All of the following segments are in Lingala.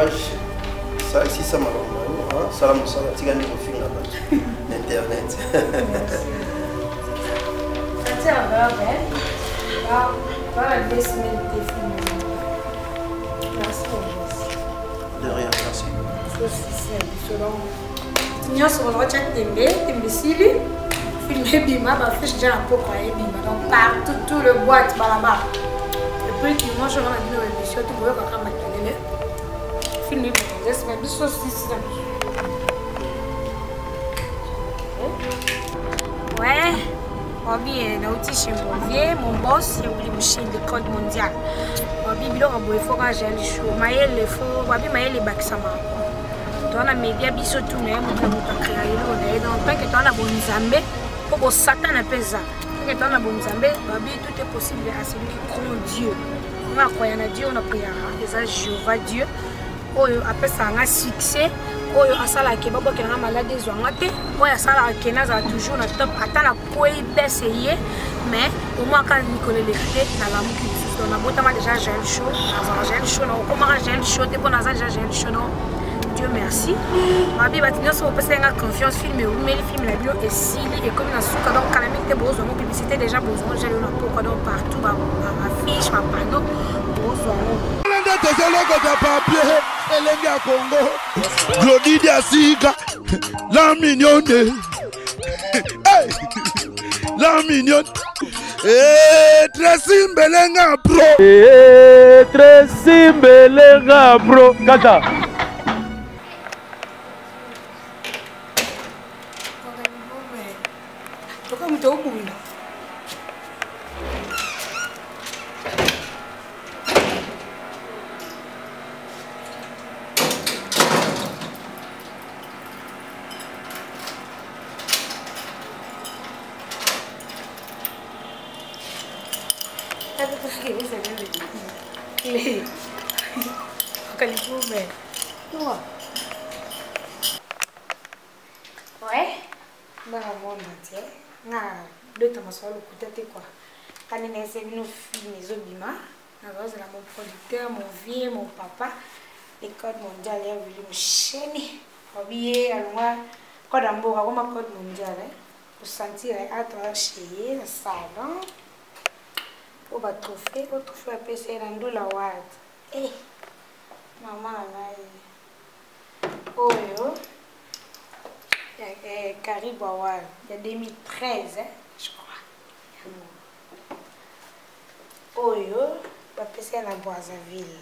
courage. Ça ici ça m'a vraiment ça me ça tu gagnes au film là internet. Ça va bien. Voilà 2 semaines de film. Merci. De rien, merci. C'est selon. Nous sommes en train de Sili. Film Bima, ma fiche déjà un peu quoi Bima. Donc partout tout le boîte là-bas. Et puis dimanche on a une émission tout le monde va maquiller. Film Bima, c'est même chose aussi. Ouais. Bobby est nauti chez mon boss, il voulait me chaîne de code mondial. Bobby bilo rabo il faut que j'aille chaud. Maël il faut Bobby Maël est backsama. Toi na média biso tout même on a créé là donc tant que toi na bon Nzambe pour Satan a pesa. Tant que toi na bon Nzambe Bobby tout est possible à celui qui croit en Dieu. On a croyé en Dieu, on a prié à Jéhovah Dieu. Oyo apesa nga succès. Oyo asala ke babo ke nga malade zwanga te oyo asala ke na za toujours na top atana koi essayer mais au moins quand Nicolas l'écouter na la muki on a botama déjà j'ai le show j'ai le show non comment j'ai le show te pour na déjà j'ai le show non Dieu merci ma bi batinyo so pesa nga confiance film mais le film la bio et Sili et comme na suka donc quand même te besoin de publicité déjà besoin j'ai le pourquoi donc partout ma affiche ma panneau besoin Elenga Congo, Glodidia Sika, la mignonne, la mignonne, Tracy Belenga Pro, Tracy Belenga Pro, Kata. Ouais, quand on essaie de nous filmer les obima, mon producteur, mon vieux, mon papa, l'école mondiale est venue me chaîner. Habillé à moi, quand on boit comme un code mondial, pour sentir à toi chez le salon, pour va trophée, pour trophée à PC dans la wad. Eh, maman là, oh yo, Caribou Award, il y a 2013, je crois. Oh yo, va passer à la Brazzaville.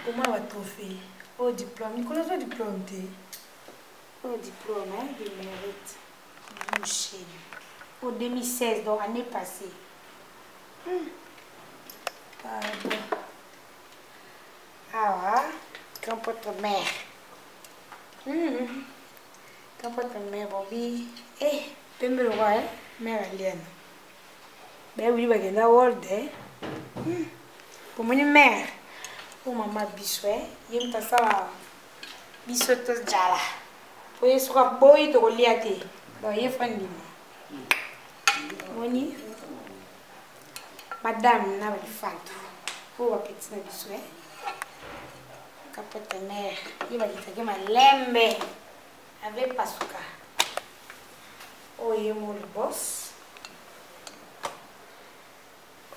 Comment va trophée? Oh diplôme, Nicolas a diplôme t'es? Oh diplôme, hein, de mérite. Boucher. Oh 2016, donc année passée. Pardon. Ah ouais, quand votre mère. Quand votre mère, Bobby. Eh, pembe le roi, mère alien. Ben oui, il va world, pour mon mère, pour maman bisoué, il me passe ça, bisoué tous jala. Pour y soit boy de reliate, donc il faut une moni, madame n'a pas de fente, pour la petite bisoué. Quand votre mère, il va dire que ma lembe avec pasuka. Oh, il est mon boss.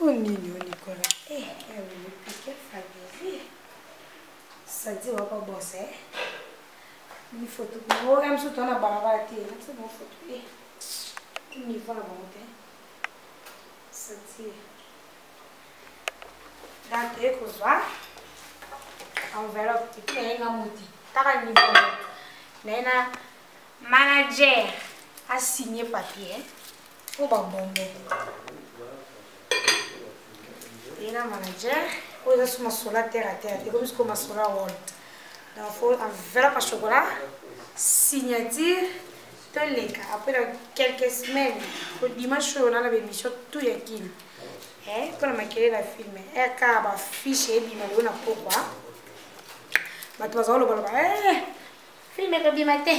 Oh Nino Nicolas, eh, elle me pique favori. Ça dit on va pas bosser. Une photo. Oh, même si tu as la barbe, c'est bon photo. Eh, tu n'y vas pas monter. Ça dit. Dans tes cousoirs, enveloppe, tu peux y monter. T'as un niveau. Nena manager a signé papier. Pour ba bonbon. Il a manager, ou il a sur ma sola terre à terre, comme ce que ma sola world. Donc, il faut un verre à chocolat, signature, tout les cas. Après quelques semaines, le dimanche, on a l'émission tout y qui. Eh, pour maquiller la film, elle a un fiche et bimé, on a pourquoi. Mais tu vas voir le bol, eh, film est bimate,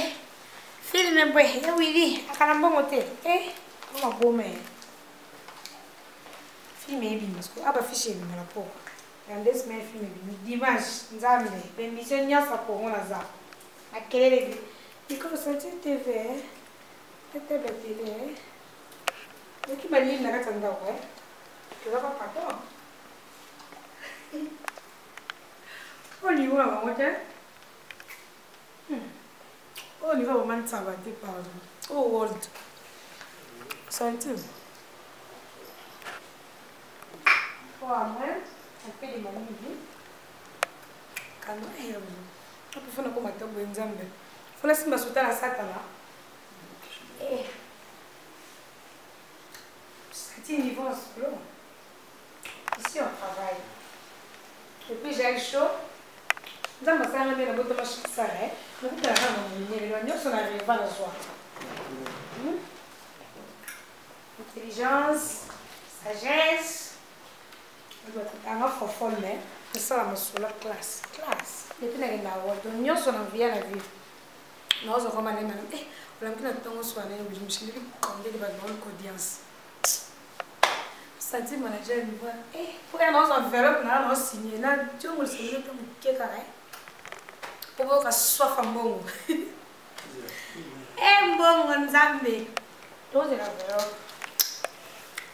film est boy, eh oui, à caramba moté, eh, on a beau mais. Film est bien parce que ah bah fichier mais la peau dans 2 semaines film dimanche nzambe l'émission nyasa Congo na za akelele iko senti TV tete la télé et qui m'a dit na katanga ouais tu vas pas pardon on y va maman on y va maman ça va te pardon oh world senti pour après on fait des manies quand on est on peut comme attendre nzambe faut laisser ma souta la satana eh c'est un niveau solo ici on travaille et puis j'ai le chaud nzambe ça ramène la botte machine ça hein nous on a ramène nous on arrive à la joie intelligence sagesse anga fofolme esala mosolo classe ete nakenda awodo nyonso na via na vie naozokoma nde mana olamiki na ntongo swana mishindiki kondeli bagrande audience santi manager nivo poya naozo enveloppe nala naosigne na tiongo lisengeli te moke kaka po boyoka swafa mbongo mbongo nzambe tozela enveloppe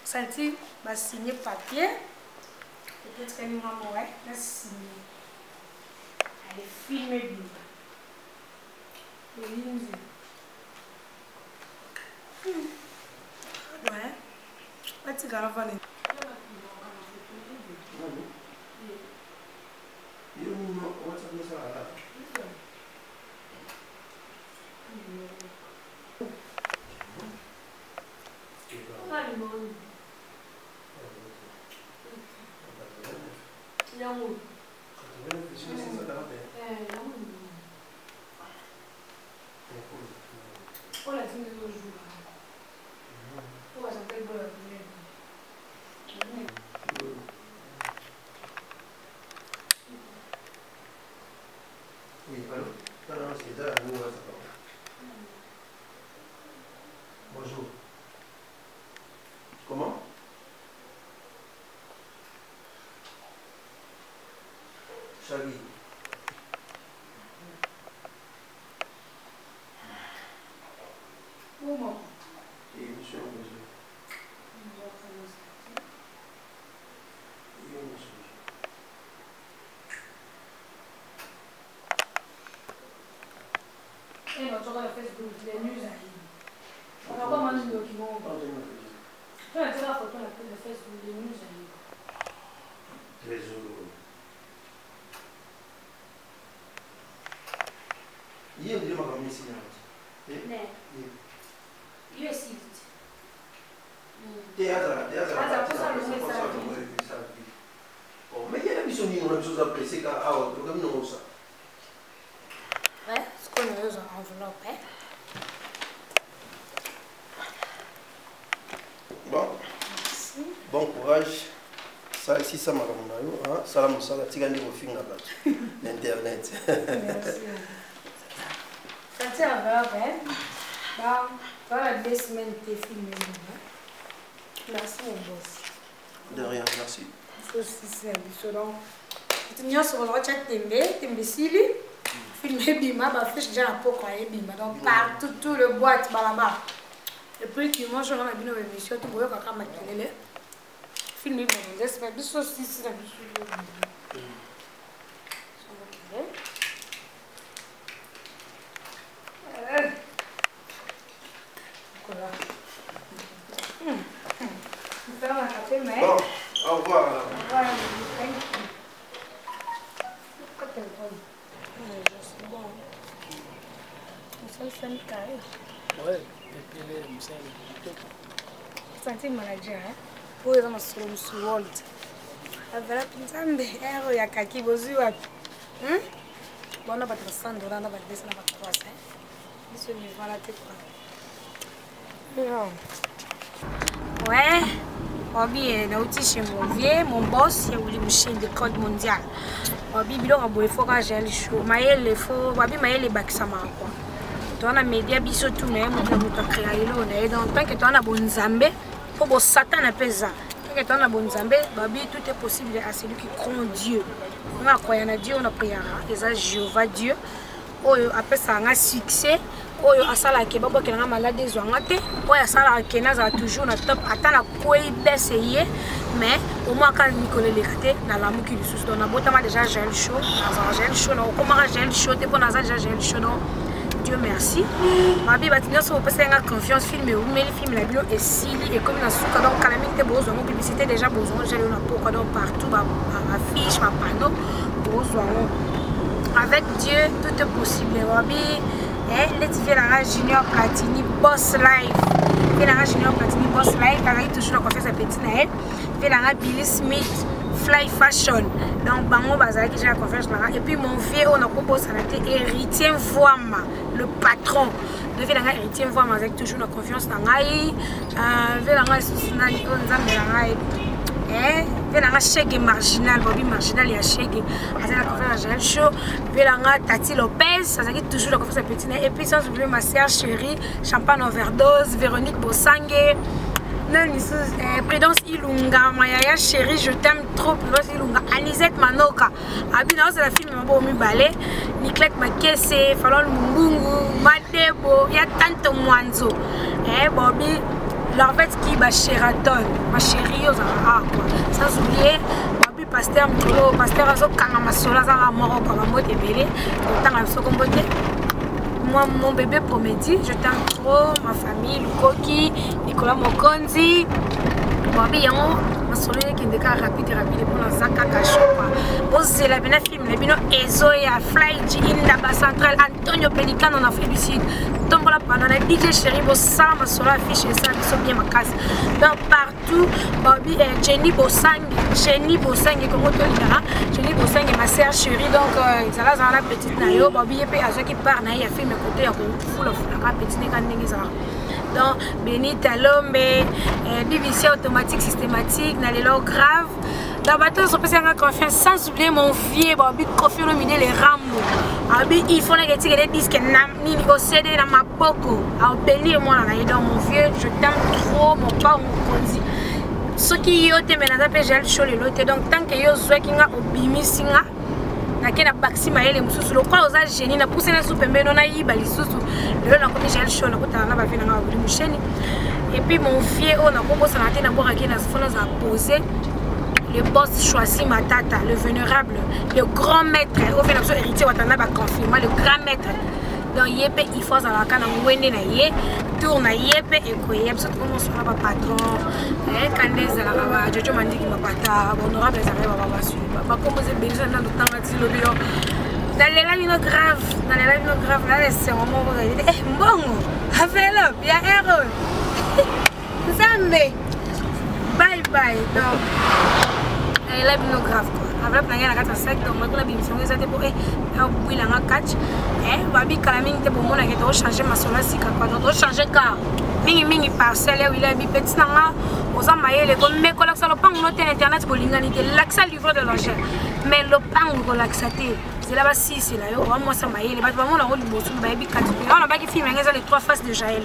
santi basigne papier peut-être qu'elle m'a dit, là, signé. Elle est filmée bien. Ouais. Pas de cigarette, va aller. Oui, allô? Non, c'est ça, bonjour. Comment? Chagui. Comment? Et monsieur, monsieur. Sur la Facebook, les news arrivent. On a comment un document. Tu as tiré la photo de Facebook, les news arrivent. Très heureux. Hier, il m'a ramené ici. Il est ici. Théâtre. Mais il y a la mission de apprécier quand comme nous ça. Ouais, ce qu'on a eu en enveloppe. Bon. Merci. Bon courage. Ça ici ça m'a ramené. Salam ça tigandi au fin l'internet. Merci. Ça tient enveloppe. Bon, voilà 2 semaines t'es filmé. Merci mon boss. De rien, merci. C'est aussi ça. Donc, tu n'as pas besoin de tembe sili. Filmer bima, bah fiche déjà un peu quoi bima. Donc partout tout le boîte là-bas. Et puis qui mange on a bien une émission tout boyo kaka makelele. Filmer bon, j'espère que ça aussi c'est la vie. Bon, au revoir. Ouais, pépélé, santé manager pour les hommes sur le world. Avec nzambe ero ya kaki bozi wapi? Bona ba $300 na ba $200 na ba $300. Biso ni voilà te quoi. Ouais. Obi na uti mon boss ya uli machine de code mondial. Obi bilo ka boy foka jeli show. Mayele fo, obi mayele bakisama quoi. Tona media biso tout mais mutu créer lo na donc tant que tona bon nzambe faut bo satan na pesa. que tu as un bon Zambé, tout est possible à celui qui croit en Dieu. On a croyé en Dieu, on a prié à Jéhovah Dieu. Après ça, on a succès. On a sala ke babo ke nga malade zwangate. On a sala ke na za toujours na top. Attends la quoi essayer, mais au moins quand Nicolas Lekate na la muki du sous. On a botama déjà gel chaud, gel chaud. On commence gel chaud. T'es bon déjà gel chaud. Dieu merci. Ma vie bâtiment sur passer en confiance filmé ou mais les films la bio et Sili et comme dans souka donc quand la mine besoin de publicité déjà besoin j'ai le pour donc partout ma affiche ma panneau besoin avec Dieu tout est possible. Wabi let's faire la Junior Platini Boss Live. Fait la Junior Platini Boss Live car il toujours la confiance à petit Naël. Fait la Billy Smith Fly Fashion. Donc bango bazaki j'ai la confiance là et puis mon vieux on a proposé à la héritier Voama le patron de faire la héritier Voama avec toujours la confiance dans ngai fait la ngai susnani on zambe la ngai fait la chèque marginal Bobby marginal ya chèque avec la confiance à show fait la ngai Tati Lopez ça qui toujours la confiance à petit et puis sans oublier ma sœur chérie Champagne Overdose Véronique Bosangue. Non, Prudence Ilunga, Mayaya chérie, je t'aime trop, Prudence Ilunga, Anisette Manoka, Abina, c'est la fille de Bomi Balé, Niklek Makese, Falon Mungungu, Matebo, il y a tant de moineaux. Bobby, leur fait qui va Sheraton, ma chérie, sans oublier, Bobby Pasteur Mkolo, Pasteur Azo Kangamasola, Zara Moro, Kamamote Belé, autant à ce combote. Moi, mon bébé Prométhée, je t'aime trop, ma famille, Lukoki, Nicolas Mokonzi, Bobby Yango, ma soleil qui est rapide pour la Zaka Kachopa. Aussi, la bina film, la bino Ezoya, Fly, Indaba Central, Antonio Pelican en Afrique du Sud. Tombola Panana, DJ Chéri, Bossa, ma soleil affiche ça, ils sont bien ma casse. Donc partout, Bobby et Jenny Bossang, comment tu dis Jenny Bossang et ma sœur chérie, donc ils allaient dans la petite Nayo, Bobby et puis à ceux qui partent, il y a fait mes côtés, il y a la petite Néganéga. Donc, Béni Talombe, BBC automatique systématique, dans les lots graves. Dans le bateau, on peut faire confiance sans oublier mon vieux, Bobby, Kofi Olomide, les Rambo. Il faut que tu aies des disques, ni CD dans ma poco. Alors, Béni et moi, dans mon vieux, je t'aime trop, mon père, mon conzi. Ce qui est maintenant, j'ai le show, le lot. Donc, tant que yo zoé qui nga obimi singa. nakena baxi maele mususu lokwa oza génie na pousse na soupe mbeno na yiba lisusu le na komi j'ai le show na kota na ba vina na ba musheni et puis mon vieux on a proposé na tena bora ki na fona za poser le boss choisi Matata le vénérable le grand maître au fait l'option héritier watana ba confirmer le grand maître donc yépe il faut za la kana ngwende na yé tourne na yépe et ko yépe surtout comment sur ba patron Candace la ba Jojo Mandiki ma pata honorable ça va ba suivre ba composer besoin dans le temps là le bio dans les lives graves là c'est vraiment bon avec bien héros Zambé bye bye donc les lives graves avec la guerre à 4 donc maintenant bien sûr ça était pour oui la catch babi kalaming te pour moi na que changer ma sola si quoi donc changer car mingi parcelle où il a bi petit nanga aux amayele comme mes collègues ça le pan noter internet pour l'inganité l'accès livre de l'argent mais le pan pour l'accéder c'est là-bas si c'est là moi ça mayele ba moi na rôle bosu baby kat on a pas qui film les trois faces de Jaël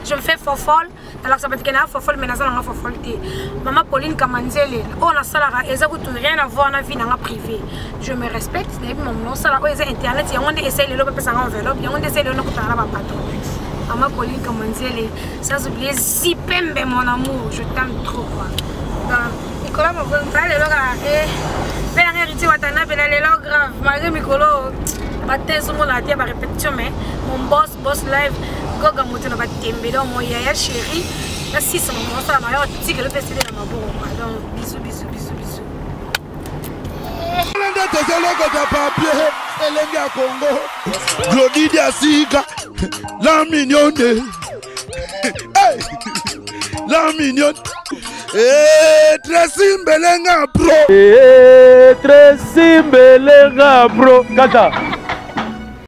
je me fais fofolle alors ça peut être qu'il fofolle mais ça n'a fofolle maman Pauline Kamanzele on a ça là et ça coûte rien à voir dans la vie dans la privée je me respecte et puis mon ça là internet il y a on essaie le lobe ça enveloppe il y a on essaie le no kutana ba patron maman Pauline Kamanzele sans oublier Zipembe mon amour je t'aime trop quoi donc Nicolas m'a pas le loga et faire héritier watana ben les logs grave malgré Mikolo matin sur mon latte ba répétition mais mon boss live Goga Motena va tember dans mon yaya chérie. Là, si c'est mon ça m'a dit que le festival est ma bon. Donc, bisous. Elenga Congo, Glodidia Sika, la mignonne. Hey, la mignonne. Très simbelenga bro. Très simbelenga bro. Kata.